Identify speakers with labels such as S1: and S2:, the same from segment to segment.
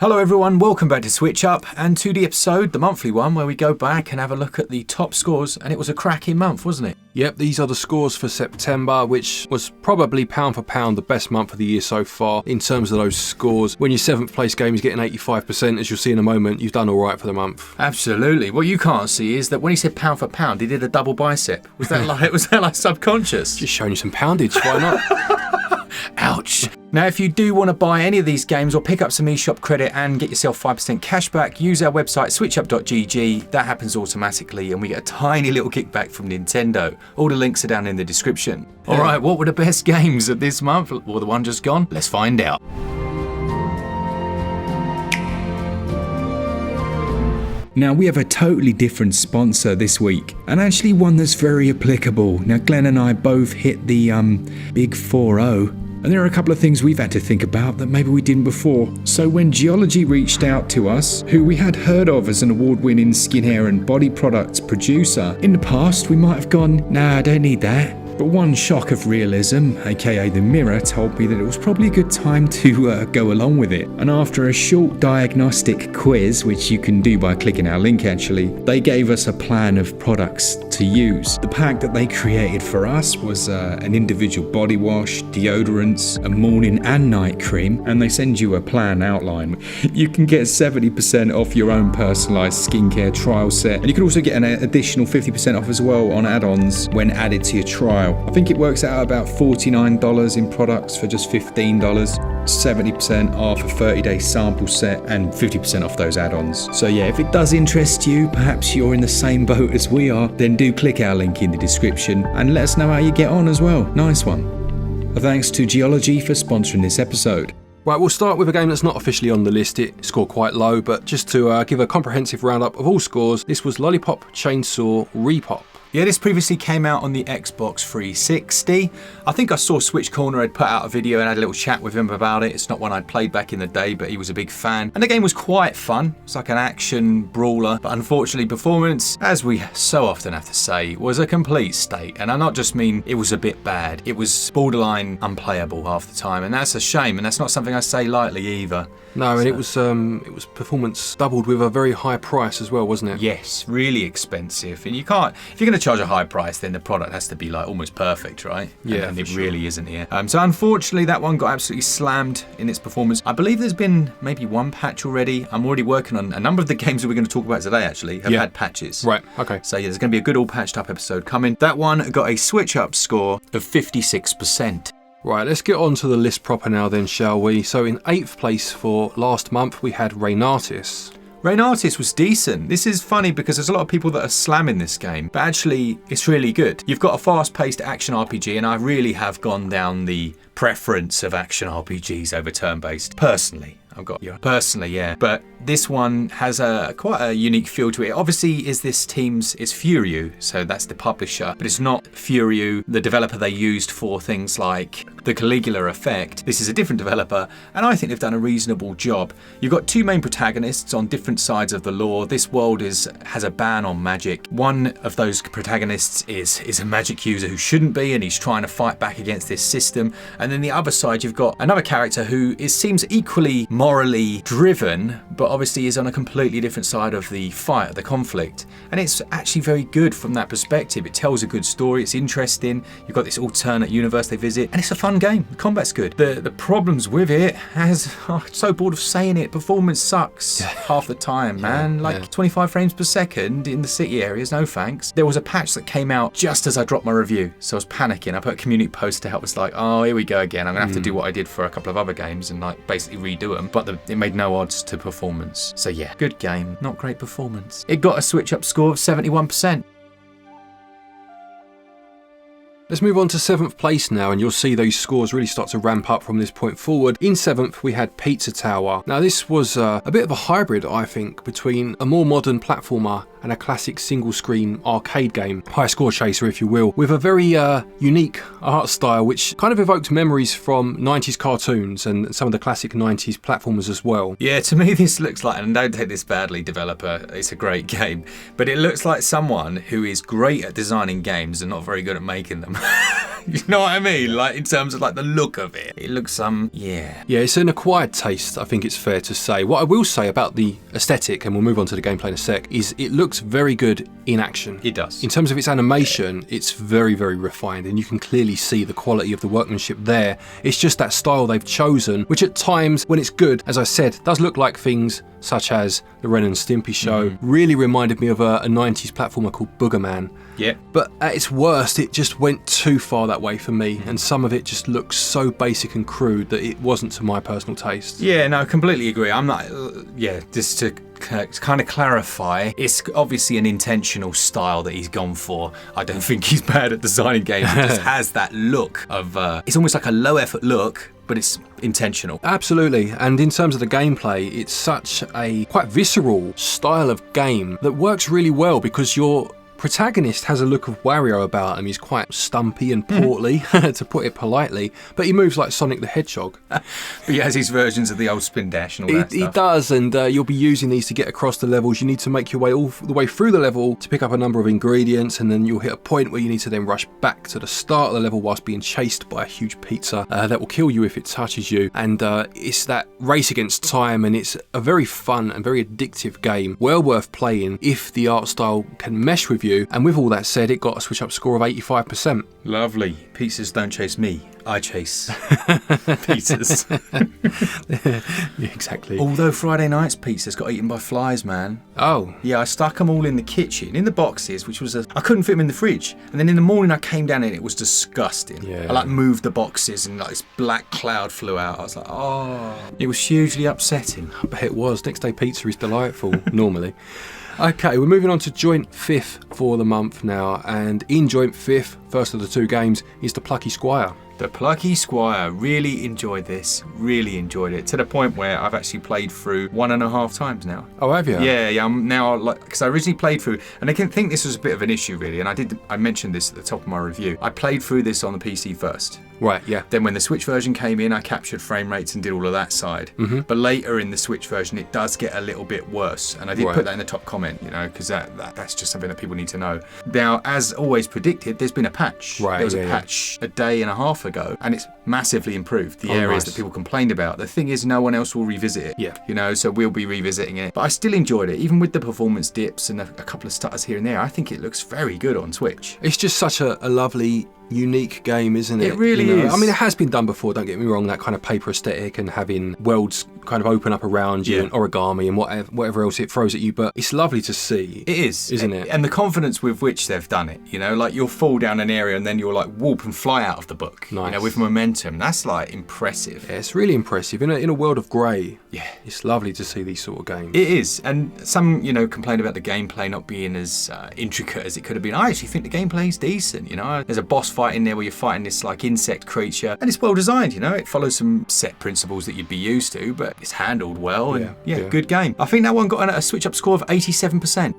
S1: Hello everyone, welcome back to Switch Up and to the episode, the monthly one, where we go back and have a look at the top scores, and it was a cracking month, wasn't it?
S2: Yep, these are the scores for September, which was probably pound for pound the best month of the year so far in terms of those scores. When your 7th place game is getting 85%, as you'll see in a moment, you've done alright for the month.
S1: Absolutely. What you can't see is that when he said pound for pound, he did a double bicep. Was that like subconscious?
S2: Just showing you some poundage, why not?
S1: Ouch. Now, if you do want to buy any of these games or pick up some eShop credit and get yourself 5% cash back, use our website switchup.gg. That happens automatically and we get a tiny little kickback from Nintendo. All the links are down in the description. All right, what were the best games of this month or the one just gone? Let's find out.
S3: Now we have a totally different sponsor this week, and actually one that's very applicable. Now Glenn and I both hit the big 4-0, and there are a couple of things we've had to think about that maybe we didn't before. So when Geology reached out to us, who we had heard of as an award-winning skin, hair and body products producer, in the past we might have gone, nah, I don't need that. But one shock of realism, aka the mirror, told me that it was probably a good time to go along with it. And after a short diagnostic quiz, which you can do by clicking our link actually, they gave us a plan of products to use. The pack that they created for us was an individual body wash, deodorants, a morning and night cream, and they send you a plan outline. You can get 70% off your own personalised skincare trial set, and you can also get an additional 50% off as well on add-ons when added to your trial. I think it works out about $49 in products for just $15, 70% off a 30-day sample set, and 50% off those add-ons. So yeah, if it does interest you, perhaps you're in the same boat as we are, then do click our link in the description and let us know how you get on as well. Nice one. Thanks to Geology for sponsoring this episode.
S2: Right, we'll start with a game that's not officially on the list. It scored quite low, but just to give a comprehensive roundup of all scores, this was Lollipop Chainsaw Repop.
S1: Yeah, this previously came out on the Xbox 360. I think I saw Switch Corner had put out a video and had a little chat with him about it. It's not one I'd played back in the day, but he was a big fan. And the game was quite fun. It's like an action brawler, but unfortunately performance, as we so often have to say, was a complete state. And I not just mean it was a bit bad, it was borderline unplayable half the time. And that's a shame, and that's not something I say lightly either.
S2: No, and it was performance doubled with a very high price as well, wasn't it?
S1: Yes, really expensive. And you can't, if you're going to charge a high price, then the product has to be like almost perfect, right?
S2: Yeah,
S1: and it
S2: sure.
S1: really isn't here. So unfortunately, that one got absolutely slammed in its performance. I believe there's been maybe one patch already. I'm already working on a number of the games that we're going to talk about today, actually, have had patches.
S2: Right, okay.
S1: So yeah, there's going to be a good all patched up episode coming. That one got a Switch Up score of 56%.
S2: Right, let's get on to the list proper now then, shall we? So in 8th place for last month, we had Reignatis.
S1: Reignatis was decent. This is funny because there's a lot of people that are slamming this game, but actually it's really good. You've got a fast-paced action RPG, and I really have gone down the preference of action RPGs over turn-based, personally. Yeah. But this one has quite a unique feel to it. Obviously, it's Furyu, so that's the publisher, but it's not Furyu, the developer they used for things like the Caligula effect. This is a different developer, and I think they've done a reasonable job. You've got two main protagonists on different sides of the law. This world has a ban on magic. One of those protagonists is a magic user who shouldn't be, and he's trying to fight back against this system. And then the other side, you've got another character who seems equally morally driven, but obviously is on a completely different side of the fight, of the conflict. And it's actually very good from that perspective. It tells a good story, it's interesting, you've got this alternate universe they visit, and it's a fun game. The combat's good. The problems with it, I'm so bored of saying it, performance sucks half the time, man. 25 frames per second in the city areas, no thanks. There was a patch that came out just as I dropped my review, so I was panicking. I put a community post to help us like, oh, here we go again. I'm gonna have to do what I did for a couple of other games and like basically redo them. But it made no odds to performance. So yeah, good game, not great performance. It got a Switch Up score of 71%.
S2: Let's move on to 7th place now, and you'll see those scores really start to ramp up from this point forward. In 7th, we had Pizza Tower. Now, this was a bit of a hybrid, I think, between a more modern platformer and a classic single-screen arcade game, high score chaser, if you will, with a very unique art style, which kind of evoked memories from 90s cartoons and some of the classic 90s platformers as well.
S1: Yeah, to me, this looks like, and don't take this badly, developer, it's a great game, but it looks like someone who is great at designing games and not very good at making them. You know what I mean? Like in terms of like the look of it. It looks yeah.
S2: Yeah, it's an acquired taste, I think it's fair to say. What I will say about the aesthetic, and we'll move on to the gameplay in a sec, is it looks very good in action.
S1: It does.
S2: In terms of its animation, it's very, very refined, and you can clearly see the quality of the workmanship there. It's just that style they've chosen, which at times, when it's good, as I said, does look like things such as the Ren and Stimpy show. Really reminded me of a 90s platformer called Boogerman.
S1: Yeah.
S2: But at its worst, it just went too far that way for me, and some of it just looks so basic and crude that it wasn't to my personal taste.
S1: Yeah, no, completely agree. I'm not, just to kind of clarify, it's obviously an intentional style that he's gone for. I don't think he's bad at designing games. It just has that look of, it's almost like a low effort look, but it's intentional.
S2: Absolutely, and in terms of the gameplay, it's such a quite visceral style of game that works really well because your protagonist has a look of Wario about him. He's quite stumpy and portly, to put it politely, but he moves like Sonic the Hedgehog.
S1: But he has his versions of the old spin dash and all that stuff.
S2: He does, and you'll be using these to get across the levels. You need to make your way all the way through the level to pick up a number of ingredients, and then you'll hit a point where you need to then rush back to the start of the level whilst being chased by a huge pizza that will kill you if it touches you. And it's that race against time, and it's a very fun and very addictive game. Well worth playing if the art style can mesh with you. And with all that said, it got a switch up score of 85%.
S1: Lovely. Pizzas don't chase me. I chase pizzas.
S2: Yeah, exactly.
S1: Although Friday night's pizzas got eaten by flies, man.
S2: Oh.
S1: Yeah, I stuck them all in the kitchen, in the boxes, which was I couldn't fit them in the fridge. And then in the morning I came down and it was disgusting.
S2: Yeah.
S1: I moved the boxes and this black cloud flew out. I was like, oh. It was hugely upsetting.
S2: I bet it was. Next day pizza is delightful, normally. Okay, we're moving on to joint fifth for the month now, and in joint fifth, first of the two games, is the Plucky Squire.
S1: The Plucky Squire. Really enjoyed this. Really enjoyed it. To the point where I've actually played through 1.5 times now.
S2: Oh, have you?
S1: Yeah. I'm now because I originally played through, and I can think this was a bit of an issue really. And I mentioned this at the top of my review. I played through this on the PC first.
S2: Right. Yeah.
S1: Then when the Switch version came in, I captured frame rates and did all of that side. But later in the Switch version, it does get a little bit worse. And I did put that in the top comment, because that's just something that people need to know. Now, as always predicted, there's been a patch.
S2: Right.
S1: There was a patch a day and a half ago, and it's massively improved the areas that people complained about. The thing is, no one else will revisit it.
S2: Yeah.
S1: So we'll be revisiting it. But I still enjoyed it, even with the performance dips and a couple of stutters here and there. I think it looks very good on Switch.
S2: It's just such a lovely, unique game, isn't it?
S1: It really is.
S2: I mean, it has been done before, don't get me wrong, that kind of paper aesthetic and having worlds kind of open up around you and origami and whatever else it throws at you, but it's lovely to see.
S1: It is.
S2: Isn't it?
S1: And the confidence with which they've done it, like you'll fall down an area and then you'll like whoop and fly out of the book,
S2: nice.
S1: With momentum. That's like impressive.
S2: Yeah, it's really impressive. In a world of grey,
S1: yeah,
S2: it's lovely to see these sort of games.
S1: It is. And some, complain about the gameplay not being as intricate as it could have been. I actually think the gameplay's decent, There's a boss fight in there where you're fighting this like insect creature, and it's well designed, It follows some set principles that you'd be used to, but it's handled well, and good game. I think that one got a switch up score of 87%.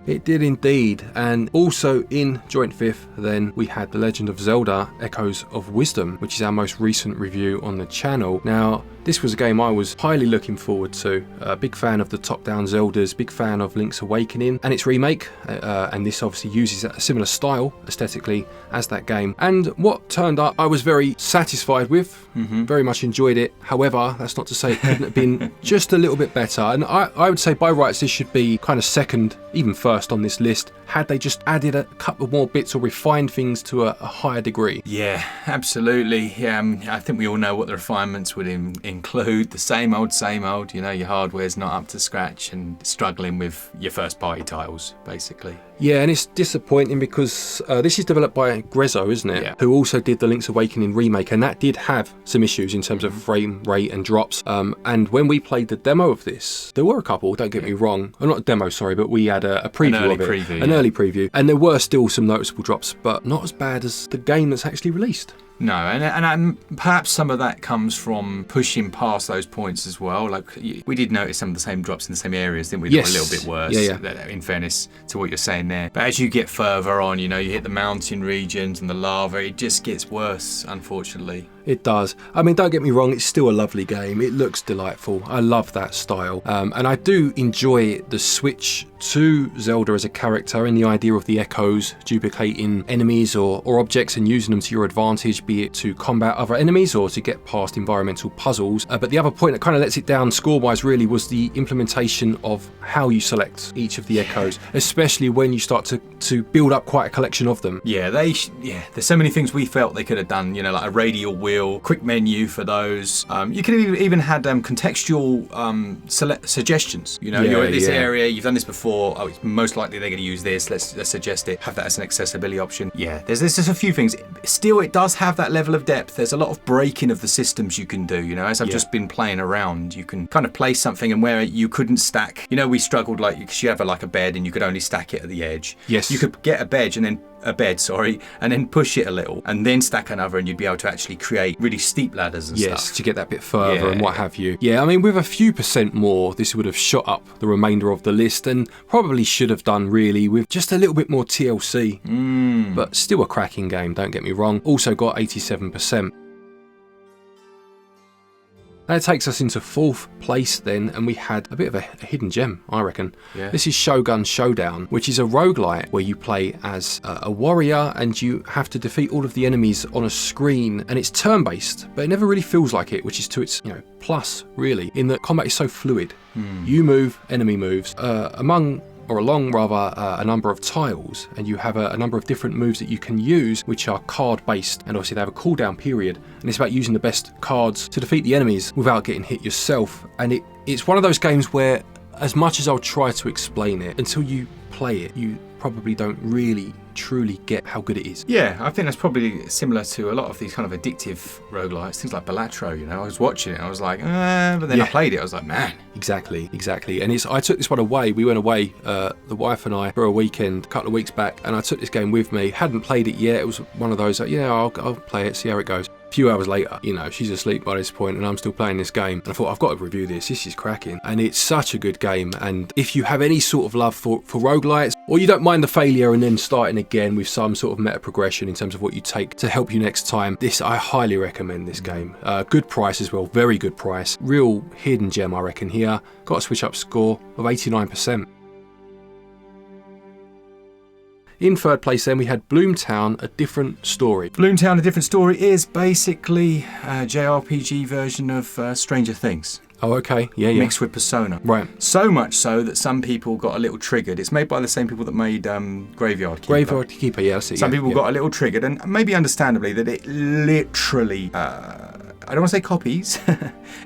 S2: It did indeed, and also in joint fifth then we had The Legend of Zelda Echoes of Wisdom, which is our most recent review on the channel. Now, this was a game I was highly looking forward to. A big fan of the top-down Zeldas, big fan of Link's Awakening and its remake, and this obviously uses a similar style aesthetically as that game. And what turned up I was very satisfied with, very much enjoyed it. However, that's not to say it couldn't have been just a little bit better, and I would say by rights this should be kind of second, even first on this list, had they just added a couple more bits or refined things to a higher degree.
S1: Yeah, absolutely. I think we all know what the refinements would include. The same old, your hardware's not up to scratch and struggling with your first party titles, basically.
S2: Yeah, and it's disappointing because this is developed by Grezzo, isn't it?
S1: Yeah.
S2: Who also did the Link's Awakening remake, and that did have some issues in terms of frame rate and drops. And when we played the demo of this, there were a couple, don't get me wrong. Not a demo, sorry, but we had a preview of it. An early preview. And there were still some noticeable drops, but not as bad as the game that's actually released.
S1: No, and perhaps some of that comes from pushing past those points as well. Like, we did notice some of the same drops in the same areas, didn't we?
S2: Yes.
S1: They were a little bit worse,
S2: yeah.
S1: In fairness to what you're saying there. But as you get further on, you hit the mountain regions and the lava, it just gets worse, unfortunately.
S2: It does. I mean, don't get me wrong, it's still a lovely game. It looks delightful. I love that style. And I do enjoy the switch to Zelda as a character and the idea of the echoes duplicating enemies or objects and using them to your advantage, be it to combat other enemies or to get past environmental puzzles. But the other point that kind of lets it down score-wise really was the implementation of how you select each of the echoes, especially when you start to build up quite a collection of them.
S1: Yeah, there's so many things we felt they could have done, you know, like a radial wheel, quick menu for those. You could have even had contextual suggestions. You know, you're at this area, you've done this before. Oh, it's most likely they're going to use this. Let's suggest it. Have that as an accessibility option. Yeah, there's just a few things. Still, it does have that level of depth. There's a lot of breaking of the systems you can do. You know, as I've just been playing around, you can kind of place something and where you couldn't stack. You know, we struggled like because you have a bed and you could only stack it at the edge.
S2: Yes.
S1: You could get a bed and then push it a little and then stack another, and you'd be able to actually create really steep ladders and stuff.
S2: Yes, to get that bit further and what have you. Yeah, I mean, with a few percent more, this would have shot up the remainder of the list and probably should have done really with just a little bit more TLC. But still a cracking game, don't get me wrong. Also got 87%. That takes us into 4th place then, and we had a bit of a hidden gem, I reckon. Yeah. This is Shogun Showdown, which is a roguelite where you play as a warrior and you have to defeat all of the enemies on a screen, and it's turn-based, but it never really feels like it, which is to its plus, really, in that combat is so fluid. You move, enemy moves. Along a number of tiles, and you have a number of different moves that you can use, which are card based, and obviously they have a cooldown period, and it's about using the best cards to defeat the enemies without getting hit yourself. And it's one of those games where, as much as I'll try to explain it, until you play it, you probably don't really truly get how good it is.
S1: Yeah, I think that's probably similar to a lot of these kind of addictive roguelites, things like Balatro, you know. I was watching it, I was like, but then I played it, I was like, man.
S2: Exactly. And I took this one away. We went away, the wife and I, for a weekend a couple of weeks back, and I took this game with me. Hadn't played it yet. It was one of those, I'll play it, see how it goes. A few hours later, she's asleep by this point and I'm still playing this game. And I thought, I've got to review this. This is cracking. And it's such a good game. And if you have any sort of love for roguelites, or you don't mind the failure and then starting again with some sort of meta progression in terms of what you take to help you next time, I highly recommend this game. Good price as well. Very good price. Real hidden gem, I reckon, here. Got a switch up score of 89%. In 3rd place then we had Bloomtown, A Different Story.
S1: Bloomtown, A Different Story is basically a JRPG version of Stranger Things.
S2: Oh, okay. Yeah.
S1: Mixed with Persona.
S2: Right.
S1: So much so that some people got a little triggered. It's made by the same people that made Graveyard Keeper.
S2: Graveyard Keeper, yeah, I see.
S1: Some people got a little triggered, and maybe understandably, that it literally, I don't want to say copies,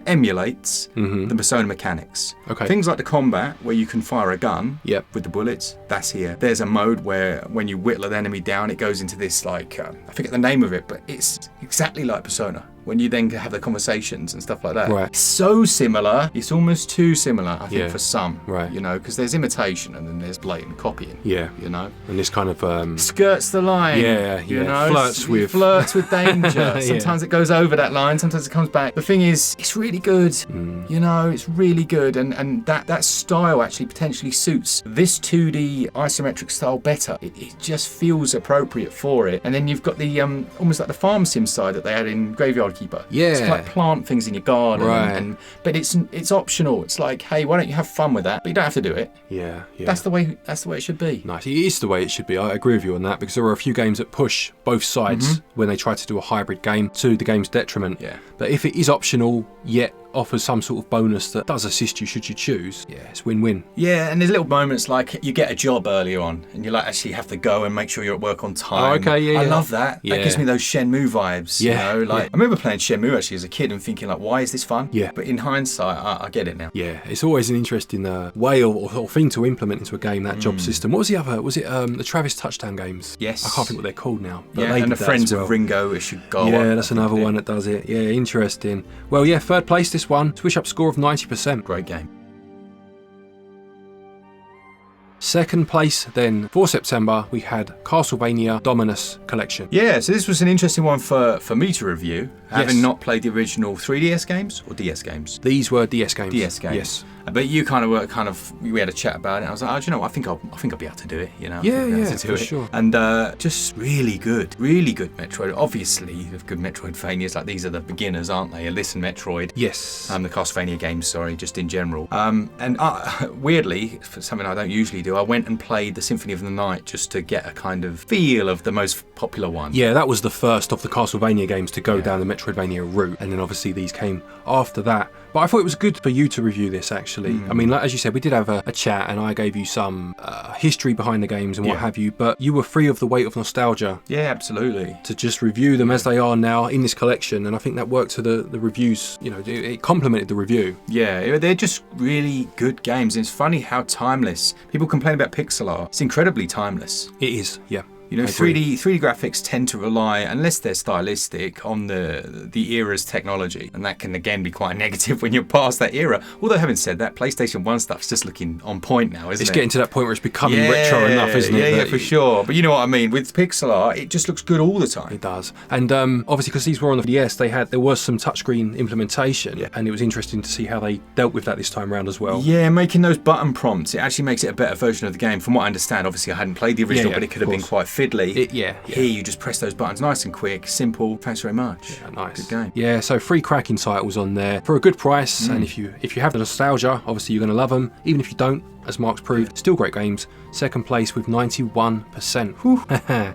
S1: emulates the Persona mechanics.
S2: Okay.
S1: Things like the combat, where you can fire a gun
S2: with
S1: the bullets, that's here. There's a mode where when you whittle an enemy down, it goes into this, I forget the name of it, but it's exactly like Persona. When you then have the conversations and stuff like that.
S2: Right.
S1: It's so similar, it's almost too similar, I think,
S2: Yeah.
S1: for some.
S2: Right.
S1: Because there's imitation and then there's blatant copying.
S2: Yeah.
S1: And
S2: this kind of...
S1: skirts the line.
S2: Flirts with
S1: danger. Sometimes it goes over that line, sometimes it comes back. The thing is, it's really good. It's really good, and that style actually potentially suits this 2D isometric style better. It just feels appropriate for it. And then you've got the almost like the farm sim side that they had in Graveyard Keeper.
S2: Yeah.
S1: It's like plant things in your garden.
S2: Right.
S1: But it's optional. It's like, hey, why don't you have fun with that? But you don't have to do it.
S2: Yeah.
S1: That's the way it should be.
S2: Nice. It is the way it should be. I agree with you on that, because there are a few games that push both sides when they try to do a hybrid game to the game's detriment.
S1: Yeah.
S2: But if it is optional, yet offers some sort of bonus that does assist you should you choose, it's win-win.
S1: Yeah, and there's little moments like you get a job earlier on and you actually have to go and make sure you're at work on time.
S2: Oh, okay, yeah.
S1: I love that.
S2: Yeah.
S1: That gives me those Shenmue vibes.
S2: Yeah.
S1: I remember playing Shenmue actually as a kid and thinking why is this fun?
S2: Yeah.
S1: But in hindsight, I get it now.
S2: Yeah, it's always an interesting way or thing to implement into a game, that job system. What was the other? Was it the Travis Touchdown games?
S1: Yes.
S2: I can't think what they're called now. But
S1: Yeah, and the Friends of Ringo Ishikawa.
S2: Yeah, that's another one that does it. Yeah, interesting. Well, 3rd place this one. Switch up score of 90%.
S1: Great game.
S2: 2nd place then, for September, we had Castlevania Dominus Collection.
S1: Yeah, so this was an interesting one for me to review, having
S2: Yes.
S1: not played the original 3DS games or DS games.
S2: These were DS games.
S1: DS games.
S2: Yes.
S1: But you we had a chat about it. I was like, oh, do you know what? I think I'll be able to do it. You know,
S2: Yeah,
S1: I'll be able
S2: yeah,
S1: to do
S2: for
S1: it.
S2: sure.
S1: And just really good Metroid. Obviously, the good Metroidvanias, like these are the beginners, aren't they? Alyss and Metroid.
S2: Yes.
S1: The Castlevania games, sorry, just in general. And weirdly, for something I don't usually do, I went and played the Symphony of the Night just to get a kind of feel of the most popular one.
S2: Yeah, that was the first of the Castlevania games to go down the Metroidvania route, and then obviously these came after that. But I thought it was good for you to review this, actually. I mean, like, as you said, we did have a chat, and I gave you some history behind the games and what have you, but you were free of the weight of nostalgia.
S1: Yeah, absolutely.
S2: To just review them as they are now in this collection, and I think that worked to the reviews, you know, it complemented the review.
S1: Yeah, they're just really good games, and it's funny how timeless. People complain about pixel art. It's incredibly timeless.
S2: It is, yeah.
S1: You know, 3D graphics tend to rely, unless they're stylistic, on the era's technology, and that can again be quite negative when you're past that era. Although having said that, PlayStation 1 stuff's just looking on point now, isn't it?
S2: It's getting to that point where it's becoming retro enough, isn't it?
S1: Yeah, for sure. But you know what I mean? With pixel art, it just looks good all the time.
S2: It does. And obviously, because these were on the DS, there was some touchscreen implementation, and it was interesting to see how they dealt with that this time around as well.
S1: Yeah, making those button prompts, it actually makes it a better version of the game. From what I understand, obviously I hadn't played the original, but it could have been quite fiddly. Here you just press those buttons nice and quick, simple. Thanks very much.
S2: Yeah, nice.
S1: Good game.
S2: Yeah, so 3 cracking titles on there for a good price, and if you have the nostalgia, obviously you're going to love them. Even if you don't, as Mark's proved, still great games. Second place with 91%. Whew.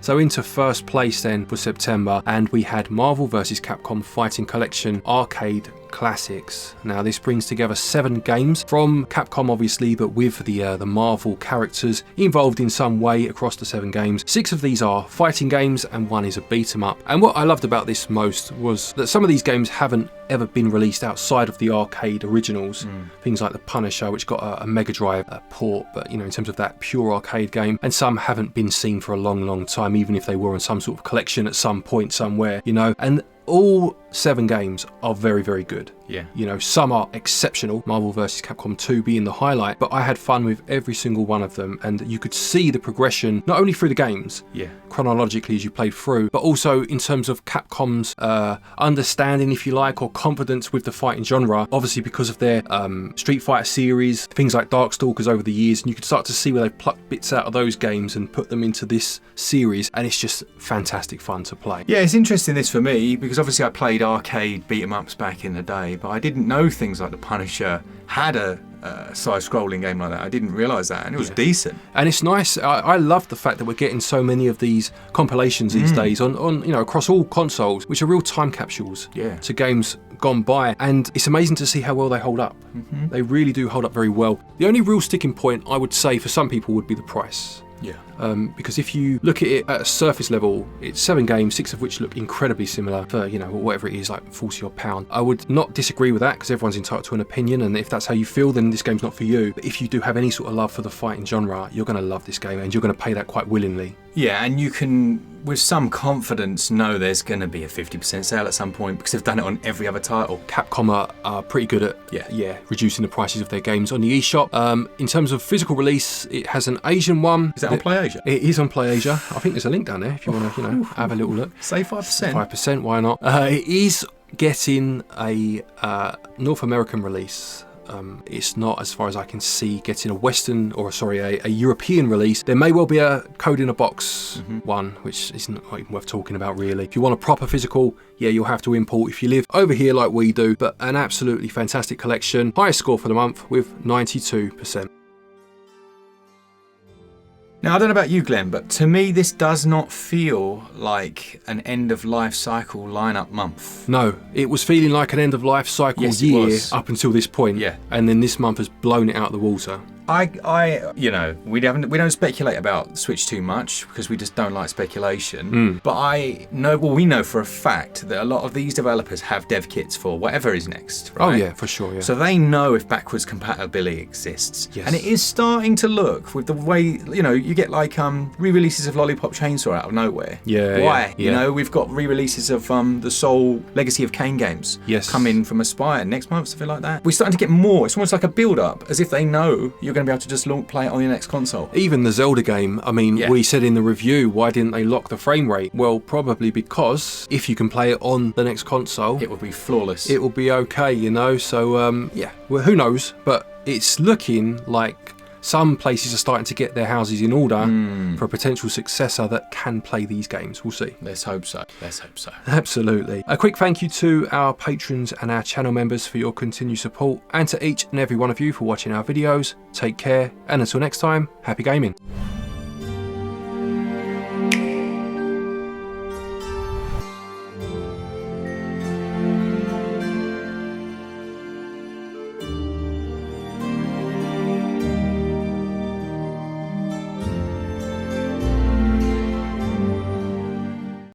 S2: So into first place then for September, and we had Marvel vs. Capcom Fighting Collection Arcade Classics. Now this brings together 7 games from Capcom obviously, but with the Marvel characters involved in some way across the 7 games. 6 of these are fighting games and 1 is a beat 'em up. And what I loved about this most was that some of these games haven't ever been released outside of the arcade originals. Things like the Punisher, which got a Mega Drive port, but you know, in terms of that pure arcade game, and some haven't been seen for a long time, even if they were in some sort of collection at some point somewhere, you know. And all 7 games are very good.
S1: Yeah.
S2: You know, some are exceptional, Marvel vs. Capcom 2 being the highlight, but I had fun with every single one of them, and you could see the progression not only through the games, chronologically as you played through, but also in terms of Capcom's understanding, if you like, or confidence with the fighting genre, obviously because of their Street Fighter series, things like Darkstalkers over the years, and you could start to see where they plucked bits out of those games and put them into this series, and it's just fantastic fun to play.
S1: Yeah, it's interesting this for me, because obviously I played arcade beat-em-ups back in the day, but I didn't know things like the Punisher had a side-scrolling game like that. I didn't realise that, and it was decent.
S2: And it's nice. I love the fact that we're getting so many of these compilations these days on you know, across all consoles, which are real time capsules to games gone by, and it's amazing to see how well they hold up. They really do hold up very well. The only real sticking point I would say for some people would be the price. Because if you look at it at a surface level, it's 7 games, 6 of which look incredibly similar for, you know, whatever it is, like £40 odd. I would not disagree with that, because everyone's entitled to an opinion, and if that's how you feel, then this game's not for you. But if you do have any sort of love for the fighting genre, you're going to love this game, and you're going to pay that quite willingly. Yeah,
S1: and you can, with some confidence, know there's going to be a 50% sale at some point, because they've done it on every other title.
S2: Capcom are pretty good at reducing the prices of their games on the eShop. In terms of physical release, it has an Asian one.
S1: Is that on PlayAsia?
S2: It is on PlayAsia. I think there's a link down there if you want to, you know, have a little look.
S1: Say 5%.
S2: 5%, why not? It is getting a North American release. It's not, as far as I can see, getting a European release. There may well be a code in a box one, which isn't even worth talking about really. If you want a proper physical, yeah, you'll have to import if you live over here like we do, but an absolutely fantastic collection. Highest score for the month with 92%.
S1: Now, I don't know about you, Glenn, but to me, this does not feel like an end-of-life cycle lineup month.
S2: No, it was feeling like an end-of-life cycle year up until this point.
S1: Yeah.
S2: And then this month has blown it out of the water.
S1: You know, we don't speculate about Switch too much because we just don't like speculation. But we know for a fact that a lot of these developers have dev kits for whatever is next, right?
S2: Oh yeah, for sure, yeah.
S1: So they know if backwards compatibility exists.
S2: Yes.
S1: And it is starting to look, with the way, you know, you get like re-releases of Lollipop Chainsaw out of nowhere.
S2: Yeah.
S1: Why?
S2: Yeah.
S1: You know, we've got re-releases of the Soul Legacy of Kain games coming from Aspyr next month, something like that. We're starting to get more. It's almost like a build-up, as if they know you're going to be able to just play it on your next console.
S2: Even the Zelda game, I mean,
S1: Yeah.
S2: we said in the review, why didn't they lock the frame rate? Well, probably because if you can play it on the next console,
S1: It would be flawless.
S2: it will be okay, you know? So, yeah, well, who knows? But it's looking like some places are starting to get their houses in order for a potential successor that can play these games. We'll see.
S1: Let's hope so. Let's hope so.
S2: Absolutely. A quick thank you to our patrons and our channel members for your continued support, and to each and every one of you for watching our videos. Take care, and until next time, happy gaming.